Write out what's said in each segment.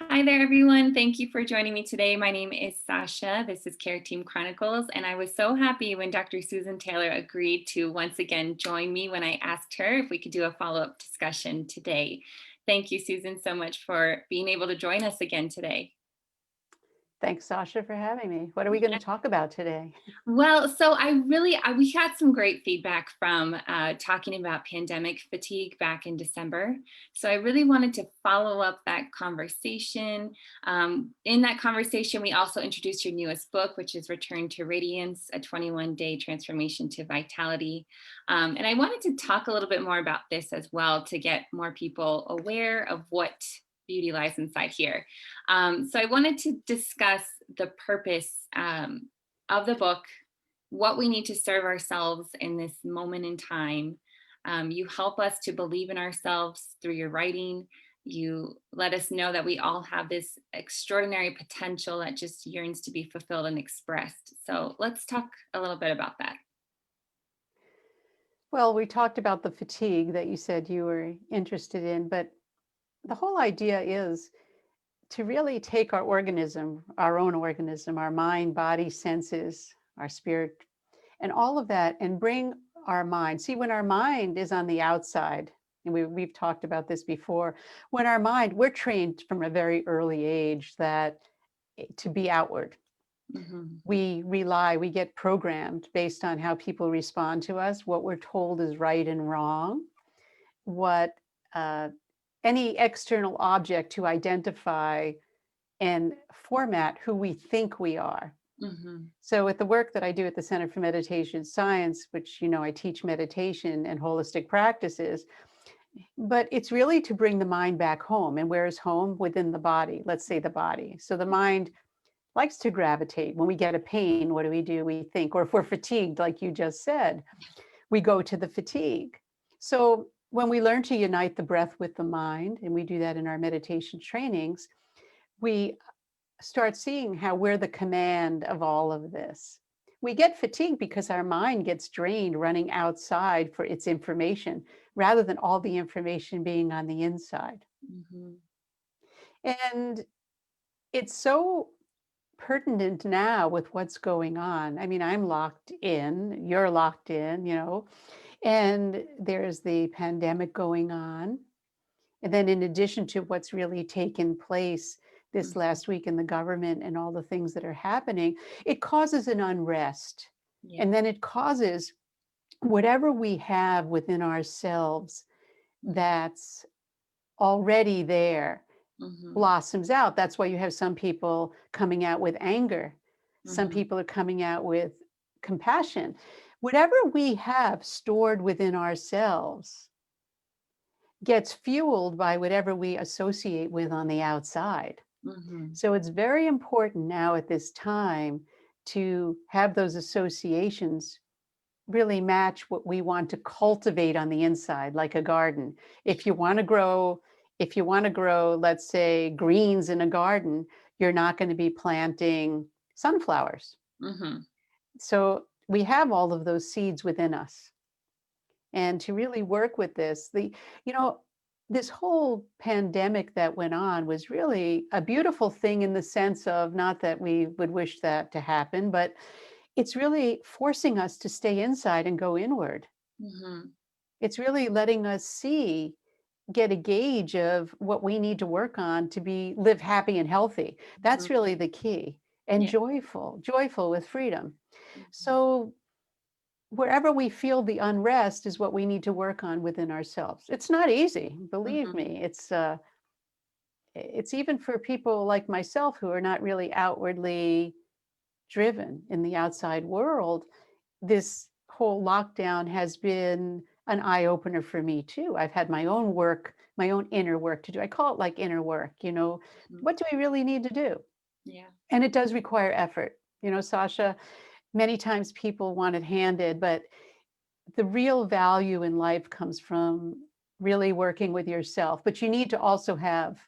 Hi there, everyone. Thank you for joining me today. My name is Sasha. This is Care Team Chronicles, and I was so happy when Dr. Susan Taylor agreed to once again join me when I asked her if we could do a follow-up discussion today. Thank you, Susan, so much for being able to join us again today. Thanks, Sasha, for having me. What are we going to talk about today? Well, so we had some great feedback from talking about pandemic fatigue back in December. So I really wanted to follow up that conversation. In that conversation, we also introduced your newest book, which is Return to Radiance, a 21-day transformation to vitality. And I wanted to talk a little bit more about this as well to get more people aware of what beauty lies inside here. So I wanted to discuss the purpose of the book, what we need to serve ourselves in this moment in time. You help us to believe in ourselves through your writing. You let us know that we all have this extraordinary potential that just yearns to be fulfilled and expressed. So let's talk a little bit about that. Well, we talked about the fatigue that you said you were interested in, but the whole idea is to really take our organism, our own organism, our mind, body, senses, our spirit, and all of that, and bring our mind. See, when our mind is on the outside, and we've talked about this before, when our mind, we're trained from a very early age that to be outward. Mhm. We get programmed based on how people respond to us, what we're told is right and wrong, what uh, any external object to identify and format who we think we are. Mhm. So with the work that I do at the Center for Meditation Science, which, I teach meditation and holistic practices, but it's really to bring the mind back home. And where is home? Within the body, let's say the body. So the mind likes to gravitate. When we get a pain, what do? We think, or if we're fatigued, like you just said, we go to the fatigue. So when we learn to unite the breath with the mind, and we do that in our meditation trainings, we start seeing how we're the command of all of this. We get fatigued because our mind gets drained running outside for its information rather than all the information being on the inside. Mhm. And it's so pertinent now with what's going on. I mean, I'm locked in, you're locked in, and there's the pandemic going on. And then, in addition to what's really taken place this Mhm. last week in the government and all the things that are happening, it causes an unrest. Yeah. And then it causes whatever we have within ourselves Mhm. that's already there Mhm. blossoms out. That's why you have some people coming out with anger. Some Mhm. people are coming out with compassion. Whatever we have stored within ourselves gets fueled by whatever we associate with on the outside. Mhm. So it's very important now at this time to have those associations really match what we want to cultivate on the inside, like a garden. If you want to grow, if you want to grow, let's say, greens in a garden, you're not going to be planting sunflowers. Mhm. So we have all of those seeds within us. And to really work with this, you know, this whole pandemic that went on was really a beautiful thing in the sense of not that we would wish that to happen, but it's really forcing us to stay inside and go inward. Mhm. It's really letting us see, get a gauge of what we need to work on to be live happy and healthy. Mhm. That's really the key. And Yeah. joyful with freedom. Mhm. So wherever we feel the unrest is what we need to work on within ourselves. It's not easy, believe Mhm. me. It's even for people like myself who are not really outwardly driven in the outside world. This whole lockdown has been an eye opener for me too. I've had my own work, my own inner work to do. I call it like inner work. Mhm. What do we really need to do? Yeah. And it does require effort. Sasha, many times people want it handed, but the real value in life comes from really working with yourself. But you need to also have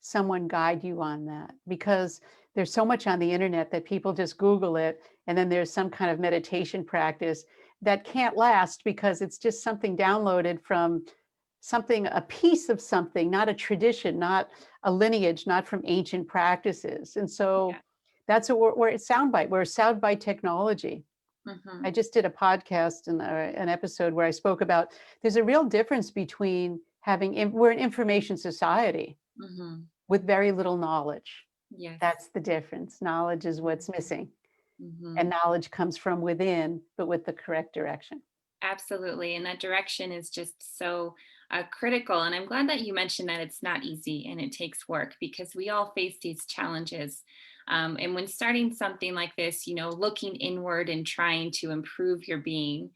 someone guide you on that because there's so much on the internet that people just Google it. And then there's some kind of meditation practice that can't last because it's just something downloaded from something, a piece of something, not a tradition, not a lineage, not from ancient practices. And so Yeah. that's what we're at soundbite. We're a soundbite technology. I Hmm. just did a podcast and an episode where I spoke about there's a real difference between we're an information society Hmm. with very little knowledge. Yes. That's the difference. Knowledge is what's missing, and Hmm. knowledge comes from within, but with the correct direction. Absolutely. And that direction is just so critical. And I'm glad that you mentioned that it's not easy and it takes work because we all face these challenges. And when starting something like this, looking inward and trying to improve your being,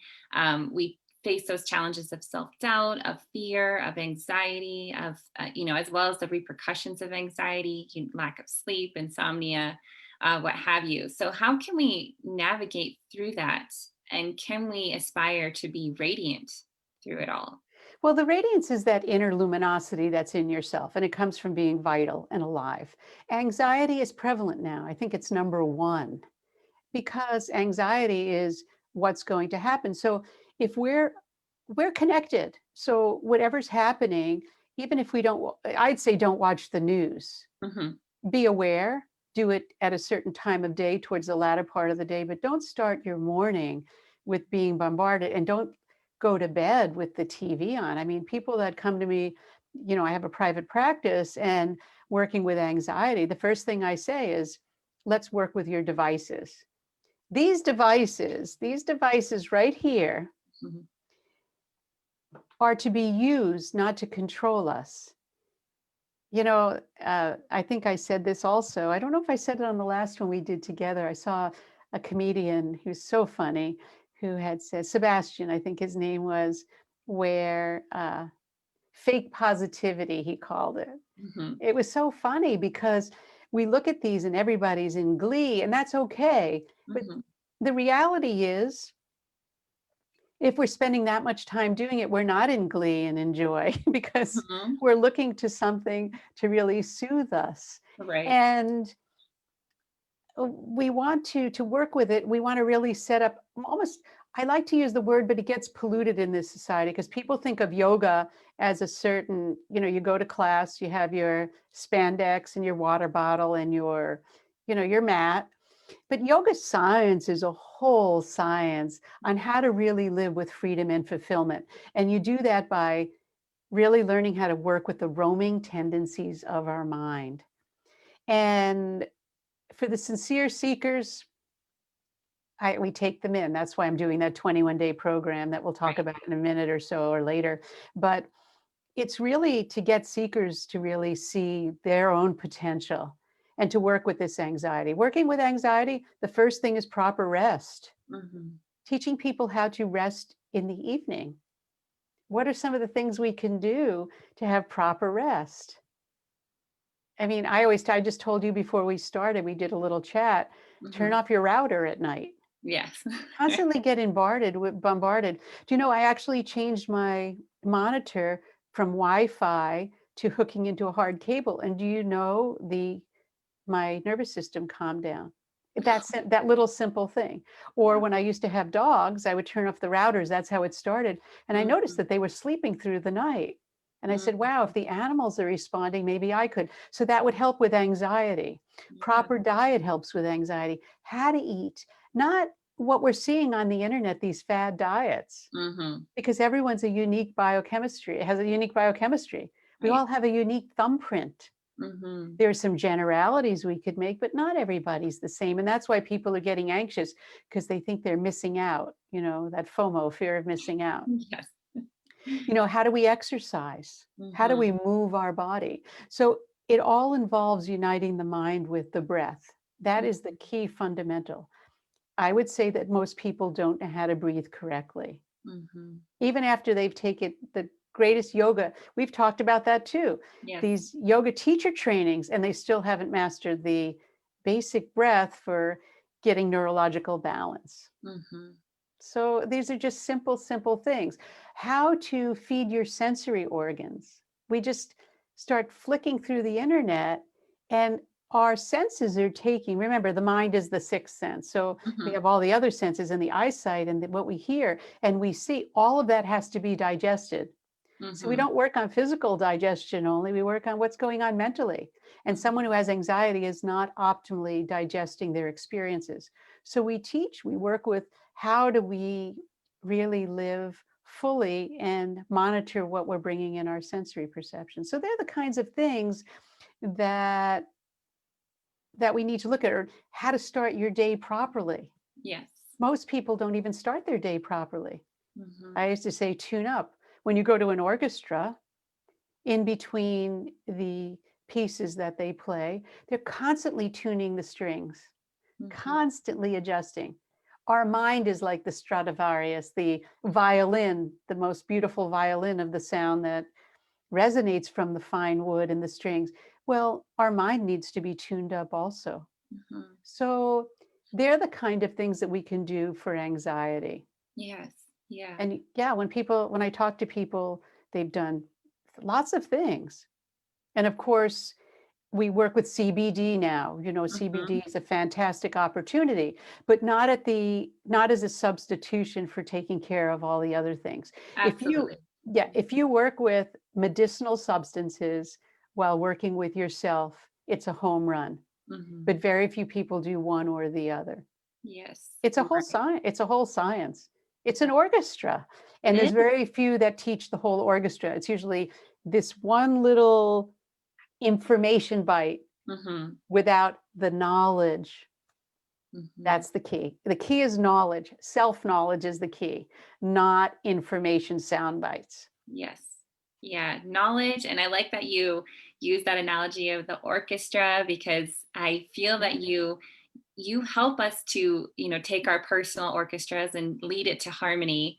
we face those challenges of self doubt, of fear, of anxiety, as well as the repercussions of anxiety, lack of sleep, insomnia, what have you. So, how can we navigate through that? And can we aspire to be radiant through it all? Well, the radiance is that inner luminosity that's in yourself, and it comes from being vital and alive. Anxiety is prevalent now. I think it's number one because anxiety is what's going to happen. So if we're connected, so whatever's happening, even if we don't, I'd say don't watch the news. Hmm. Be aware, do it at a certain time of day towards the latter part of the day, but don't start your morning with being bombarded, and don't go to bed with the TV on. I mean, people that come to me, I have a private practice and working with anxiety, the first thing I say is, let's work with your devices. These devices right here Hmm. are to be used, not to control us. I think I said this also. I don't know if I said it on the last one we did together. I saw a comedian who's so funny who had said, Sebastian, I think his name was, where fake positivity, he called it. Hmm. It was so funny because we look at these and everybody's in glee, and that's okay. But Hmm. the reality is, if we're spending that much time doing it, we're not in glee and enjoy because Hmm. we're looking to something to really soothe us. Right. And we want to work with it. We want to really set up almost, I like to use the word, but it gets polluted in this society because people think of yoga as a certain, you go to class, you have your spandex and your water bottle and your mat. But yoga science is a whole science on how to really live with freedom and fulfillment. And you do that by really learning how to work with the roaming tendencies of our mind. And for the sincere seekers, we take them in. That's why I'm doing that 21-day program that we'll talk Right. about in a minute or so or later. But it's really to get seekers to really see their own potential and to work with this anxiety. Working with anxiety, the first thing is proper rest. Hmm. Teaching people how to rest in the evening. What are some of the things we can do to have proper rest? I mean, I just told you before we started, we did a little chat, turn Hmm. off your router at night. Yes. Constantly get bombarded. Do you know, I actually changed my monitor from Wi-Fi to hooking into a hard cable. And do you know, my nervous system calmed down. That little simple thing. Or when I used to have dogs, I would turn off the routers. That's how it started. And I noticed Hmm. that they were sleeping through the night. And I said, Hmm. wow, if the animals are responding, maybe I could. So that would help with anxiety. Yeah. Proper diet helps with anxiety. How to eat, not what we're seeing on the internet, these fad diets, Hmm. because everyone's a unique biochemistry. It has a unique biochemistry. We Right. all have a unique thumbprint. Hmm. There are some generalities we could make, but not everybody's the same. And that's why people are getting anxious because they think they're missing out, that FOMO, fear of missing out. Yes. How do we exercise? How do Hmm. we move our body? So it all involves uniting the mind with the breath. That is the key fundamental. I would say that most people don't know how to breathe correctly. Hmm. Even after they've taken the greatest yoga, we've talked about that too, Yes. these yoga teacher trainings, and they still haven't mastered the basic breath for getting neurological balance. Hmm. So these are just simple, simple things. How to feed your sensory organs. We just start flicking through the internet, and our senses are taking, remember, the mind is the sixth sense. So we Hmm. have all the other senses and the eyesight and what we hear and we see, all of that has to be digested. So we Mm-hmm. don't work on physical digestion only, we work on what's going on mentally. And someone who has anxiety is not optimally digesting their experiences. So we work with how do we really live fully and monitor what we're bringing in our sensory perception. So they're the kinds of things that we need to look at, or how to start your day properly. Yes. Most people don't even start their day properly. Mm-hmm. I used to say tune up. When you go to an orchestra, in between the pieces that they play, they're constantly tuning the strings, Mm-hmm. constantly adjusting. Our mind is like the Stradivarius, the violin, the most beautiful violin of the sound that resonates from the fine wood and the strings. Well, our mind needs to be tuned up also. Mm-hmm. So they're the kind of things that we can do for anxiety. Yes. Yeah. And yeah, when I talk to people, they've done lots of things. And of course, we work with CBD now. Mm-hmm. CBD is a fantastic opportunity, but not as a substitution for taking care of all the other things. If you Absolutely. Yeah, if you work with medicinal substances while working with yourself, it's a home run. Mm-hmm. But very few people do one or the other. Yes. It's a whole Right. science. It's a whole science. It's Yeah. an orchestra, It and there's is. very few that teach the whole orchestra. It's usually this one little information bite Mm-hmm. without the knowledge. Mm-hmm. That's the key. The key is knowledge. Self-knowledge is the key, not information sound bites. Yes. Yeah. Knowledge. And I like that you use that analogy of the orchestra, because I feel that you help us to, take our personal orchestras and lead it to harmony,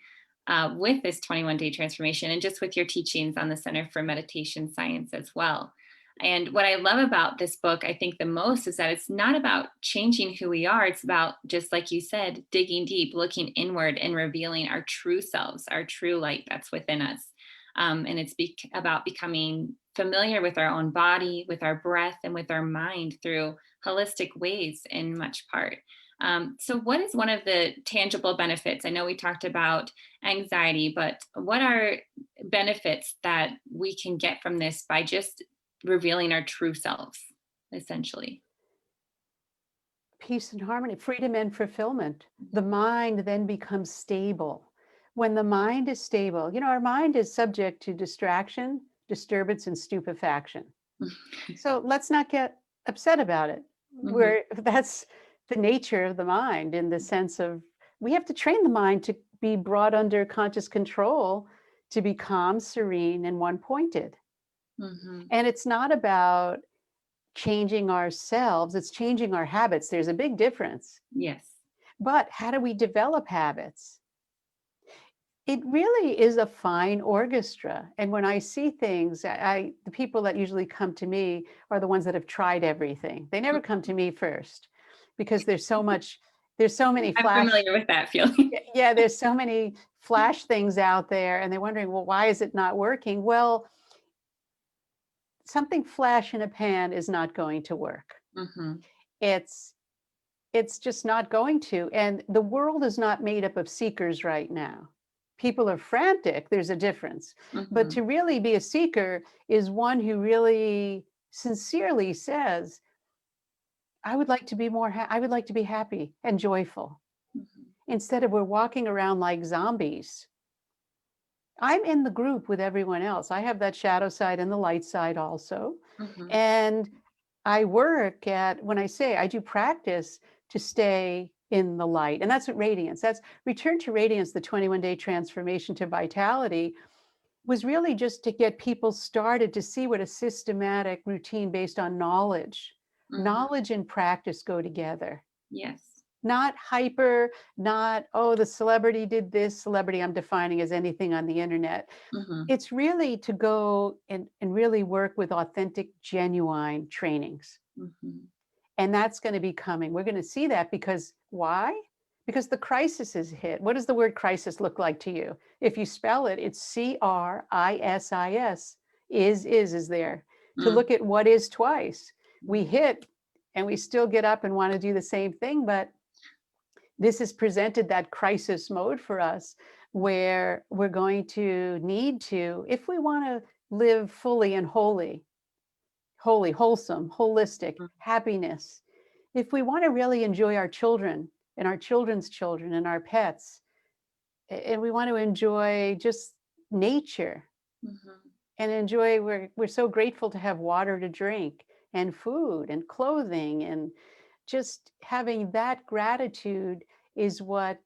with this 21-day transformation, and just with your teachings on the Center for Meditation Science as well. And what I love about this book, I think the most, is that it's not about changing who we are. It's about, just like you said, digging deep, looking inward, and revealing our true selves, our true light that's within us. And it's about becoming familiar with our own body, with our breath, and with our mind through holistic ways, in much part. So, what is one of the tangible benefits? I know we talked about anxiety, but what are benefits that we can get from this by just revealing our true selves, essentially? Peace and harmony, freedom and fulfillment. The mind then becomes stable. When the mind is stable, our mind is subject to distraction, disturbance, and stupefaction. So let's not get upset about it. Mhm. Where that's the nature of the mind, in the sense of we have to train the mind to be brought under conscious control, to be calm, serene, and one pointed. Mhm. And it's not about changing ourselves, it's changing our habits. There's a big difference. Yes. But how do we develop habits? It really is a fine orchestra. And when I see things, the people that usually come to me are the ones that have tried everything. They never come to me first, because there's so many I'm flash, familiar with that feeling. yeah, there's so many flash things out there, and they're wondering, well, why is it not working? Well, something flash in a pan is not going to work. Mhm. It's it's just not going to. And the world is not made up of seekers right now. People are frantic, there's a difference. But Mhm. to really be a seeker is one who really sincerely says, I would like to be happy and joyful. Mhm. Instead of we're walking around like zombies. I'm in the group with everyone else. I have that shadow side and the light side also. Mhm. And I work at, when I say I do practice to stay in the light. And that's what radiance, that's return to radiance, the 21-day transformation to vitality, was really just to get people started to see what a systematic routine based on knowledge. Mhm. Knowledge and practice go together. Yes. Not hyper, not, oh, the celebrity did this, celebrity I'm defining as anything on the internet. Mhm. It's really to go and really work with authentic, genuine trainings. Mhm. And that's going to be coming. We're going to see that because why? Because the crisis is hit. What does the word crisis look like to you? If you spell it, it's CRISIS. Is there. To Mm. look at what is twice. We hit and we still get up and want to do the same thing, but this has presented that crisis mode for us. where we're going to need to, if we want to live fully and holy, wholesome, holistic, Mhm. happiness, if we want to really enjoy our children and our children's children and our pets, and we want to enjoy just nature Mhm. and enjoy, we're so grateful to have water to drink and food and clothing, and just having that gratitude is what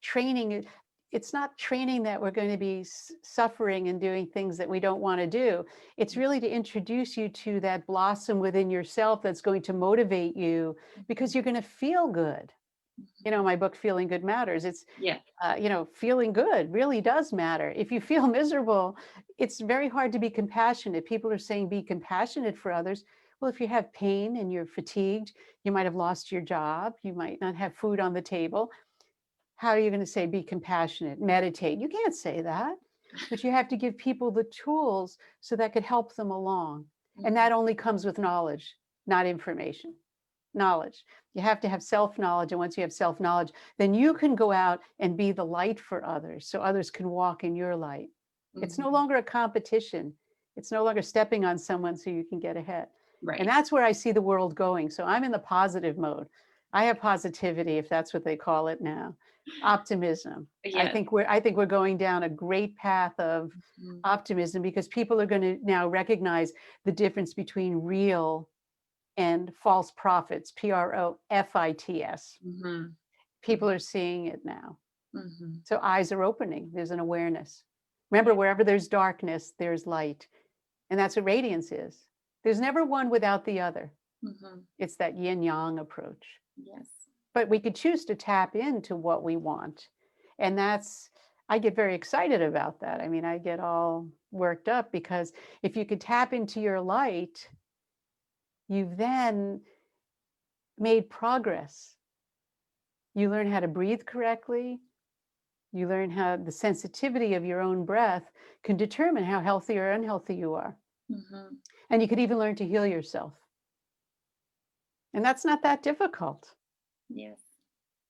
training is. It's not training that we're going to be suffering and doing things that we don't want to do. It's really to introduce you to that blossom within yourself that's going to motivate you, because Mhm. you're going to feel good. Mhm. My book Feeling Good Matters, it's Yeah. feeling good really does matter. If you feel miserable, it's very hard to be compassionate. People are saying be compassionate for others. Well, if you have pain and you're fatigued, you might have lost your job, you might not have food on the table. How are you going to say be compassionate, meditate? You can't say that. But you have to give people the tools so that could help them along. And Mhm. that only comes with knowledge, not information. Knowledge. You have to have self-knowledge, and once you have self-knowledge, then you can go out and be the light for others, so others can walk in your light. It's no Mhm. longer a competition. It's no longer stepping on someone so you can get ahead. And Right. that's where I see the world going. So I'm in the positive mode. I have positivity, if that's what they call it now. Optimism. Yes. I think we're going down a great path of Mhm. optimism, because people are going to now recognize the difference between real and false prophets, profits. Mhm. People are seeing it now. Mhm. So eyes are opening. There's an awareness. Remember, Yeah. wherever there's darkness, there's light. And that's what radiance is. There's never one without the other. Mhm. It's that yin yang approach. Yes. But we could choose to tap into what we want. And I get very excited about that. I mean, I get all worked up, because if you could tap into your light, you've then made progress. You learn how to breathe correctly. You learn how the sensitivity of your own breath can determine how healthy or unhealthy you are. Mhm. And you could even learn to heal yourself. And that's not that difficult. Yes.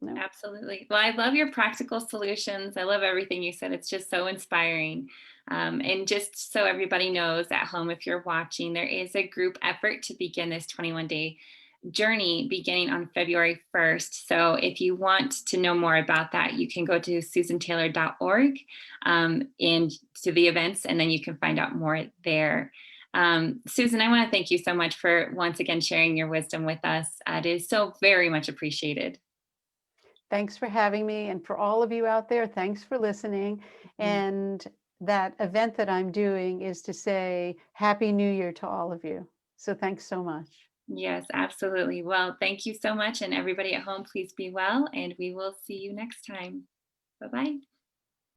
No. Absolutely. Well, I love your practical solutions. I love everything you said. It's just so inspiring. And just so everybody knows at home, if you're watching, there is a group effort to begin this 21-day journey beginning on February 1st. So if you want to know more about that, you can go to susantaylor.org and to the events, and then you can find out more there. Susan, I want to thank you so much for once again sharing your wisdom with us. It is so very much appreciated. Thanks for having me. And for all of you out there, thanks for listening. Mhm. And that event that I'm doing is to say Happy New Year to all of you. So thanks so much. Yes, absolutely. Well, thank you so much. And everybody at home, please be well. And we will see you next time. Bye bye.